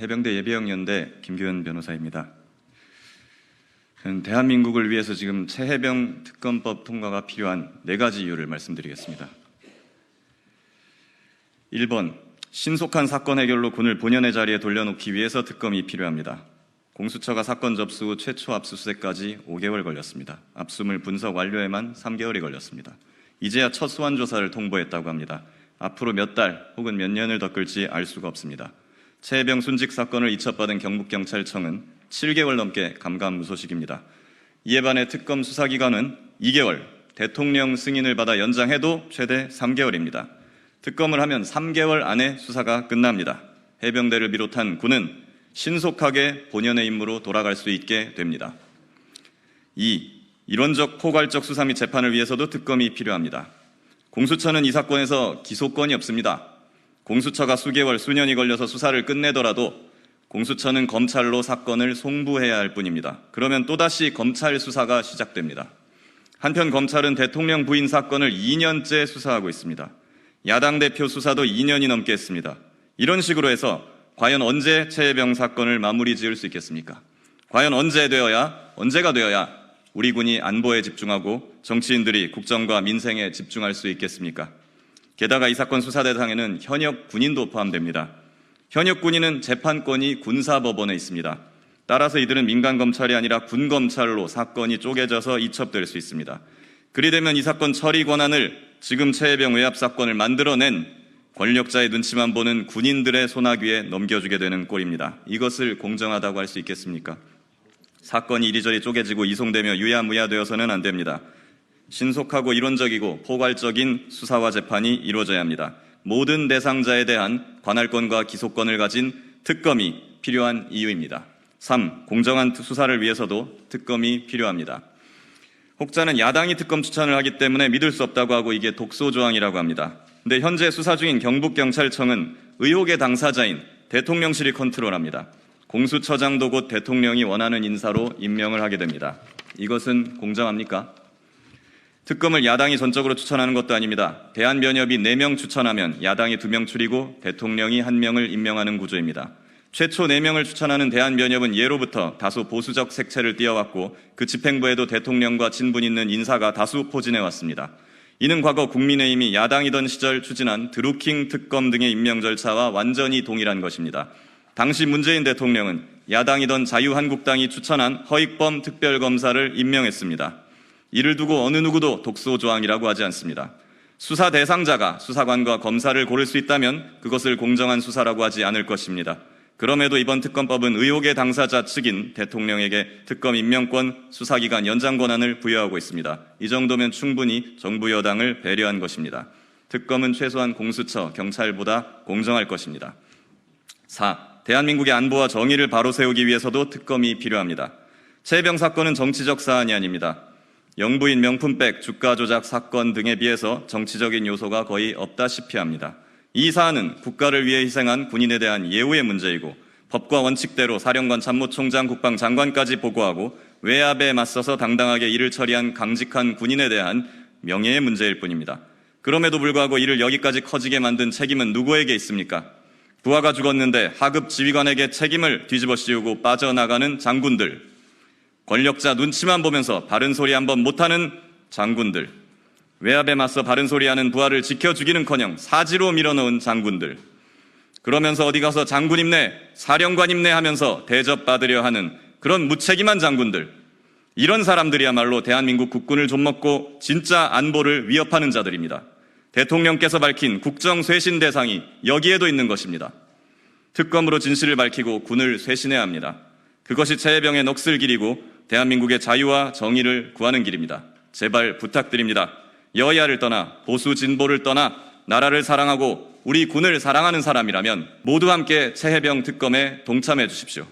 해병대 예비역연대 김규현 변호사입니다. 대한민국을 위해서 지금 최해병 특검법 통과가 필요한 4가지 이유를 말씀드리겠습니다. 1번, 신속한 사건 해결로 군을 본연의 자리에 돌려놓기 위해서 특검이 필요합니다. 공수처가 사건 접수 후 최초 압수수색까지 5개월 걸렸습니다. 압수물 분석 완료에만 3개월이 걸렸습니다. 이제야 첫 소환 조사를 통보했다고 합니다. 앞으로 몇 달 혹은 몇 년을 더 끌지 알 수가 없습니다. 최해병 순직 사건을 이첩받은 경북경찰청은 7개월 넘게 감감무소식입니다. 이에 반해 특검 수사기간은 2개월, 대통령 승인을 받아 연장해도 최대 3개월입니다. 특검을 하면 3개월 안에 수사가 끝납니다. 해병대를 비롯한 군은 신속하게 본연의 임무로 돌아갈 수 있게 됩니다. 2. 이론적 포괄적 수사 및 재판을 위해서도 특검이 필요합니다. 공수처는 이 사건에서 기소권이 없습니다. 공수처가 수개월, 수년이 걸려서 수사를 끝내더라도 공수처는 검찰로 사건을 송부해야 할 뿐입니다. 그러면 또다시 검찰 수사가 시작됩니다. 한편 검찰은 대통령 부인 사건을 2년째 수사하고 있습니다. 야당 대표 수사도 2년이 넘게 했습니다. 이런 식으로 해서 과연 언제 최해병 사건을 마무리 지을 수 있겠습니까? 과연 언제가 되어야 우리 군이 안보에 집중하고 정치인들이 국정과 민생에 집중할 수 있겠습니까? 게다가 이 사건 수사 대상에는 현역 군인도 포함됩니다. 현역 군인은 재판권이 군사법원에 있습니다. 따라서 이들은 민간검찰이 아니라 군검찰로 사건이 쪼개져서 이첩될 수 있습니다. 그리 되면 이 사건 처리 권한을 지금 최해병 외압 사건을 만들어낸 권력자의 눈치만 보는 군인들의 손아귀에 넘겨주게 되는 꼴입니다. 이것을 공정하다고 할 수 있겠습니까? 사건이 이리저리 쪼개지고 이송되며 유야무야되어서는 안 됩니다. 신속하고 이론적이고 포괄적인 수사와 재판이 이루어져야 합니다. 모든 대상자에 대한 관할권과 기소권을 가진 특검이 필요한 이유입니다. 3. 공정한 수사를 위해서도 특검이 필요합니다. 혹자는 야당이 특검 추천을 하기 때문에 믿을 수 없다고 하고 이게 독소조항이라고 합니다. 근데 현재 수사 중인 경북경찰청은 의혹의 당사자인 대통령실이 컨트롤합니다. 공수처장도 곧 대통령이 원하는 인사로 임명을 하게 됩니다. 이것은 공정합니까? 특검을 야당이 전적으로 추천하는 것도 아닙니다. 대한변협이 4명 추천하면 야당이 2명 추리고 대통령이 1명을 임명하는 구조입니다. 최초 4명을 추천하는 대한변협은 예로부터 다소 보수적 색채를 띄어왔고 그 집행부에도 대통령과 친분 있는 인사가 다수 포진해왔습니다. 이는 과거 국민의힘이 야당이던 시절 추진한 드루킹 특검 등의 임명 절차와 완전히 동일한 것입니다. 당시 문재인 대통령은 야당이던 자유한국당이 추천한 허익범 특별검사를 임명했습니다. 이를 두고 어느 누구도 독소조항이라고 하지 않습니다. 수사 대상자가 수사관과 검사를 고를 수 있다면 그것을 공정한 수사라고 하지 않을 것입니다. 그럼에도 이번 특검법은 의혹의 당사자 측인 대통령에게 특검 임명권, 수사기간 연장 권한을 부여하고 있습니다. 이 정도면 충분히 정부 여당을 배려한 것입니다. 특검은 최소한 공수처, 경찰보다 공정할 것입니다. 4. 대한민국의 안보와 정의를 바로 세우기 위해서도 특검이 필요합니다. 최해병 사건은 정치적 사안이 아닙니다. 영부인 명품백, 주가 조작 사건 등에 비해서 정치적인 요소가 거의 없다시피 합니다. 이 사안은 국가를 위해 희생한 군인에 대한 예우의 문제이고 법과 원칙대로 사령관, 참모총장, 국방장관까지 보고하고 외압에 맞서서 당당하게 일을 처리한 강직한 군인에 대한 명예의 문제일 뿐입니다. 그럼에도 불구하고 이를 여기까지 커지게 만든 책임은 누구에게 있습니까? 부하가 죽었는데 하급 지휘관에게 책임을 뒤집어 씌우고 빠져나가는 장군들, 권력자 눈치만 보면서 바른 소리 한번 못하는 장군들, 외압에 맞서 바른 소리하는 부하를 지켜주기는커녕 사지로 밀어넣은 장군들, 그러면서 어디 가서 장군 임내, 사령관 임내 하면서 대접받으려 하는 그런 무책임한 장군들, 이런 사람들이야말로 대한민국 국군을 좀먹고 진짜 안보를 위협하는 자들입니다. 대통령께서 밝힌 국정 쇄신 대상이 여기에도 있는 것입니다. 특검으로 진실을 밝히고 군을 쇄신해야 합니다. 그것이 최해병의 넋을 기리고 대한민국의 자유와 정의를 구하는 길입니다. 제발 부탁드립니다. 여야를 떠나 보수 진보를 떠나 나라를 사랑하고 우리 군을 사랑하는 사람이라면 모두 함께 최해병 특검에 동참해 주십시오.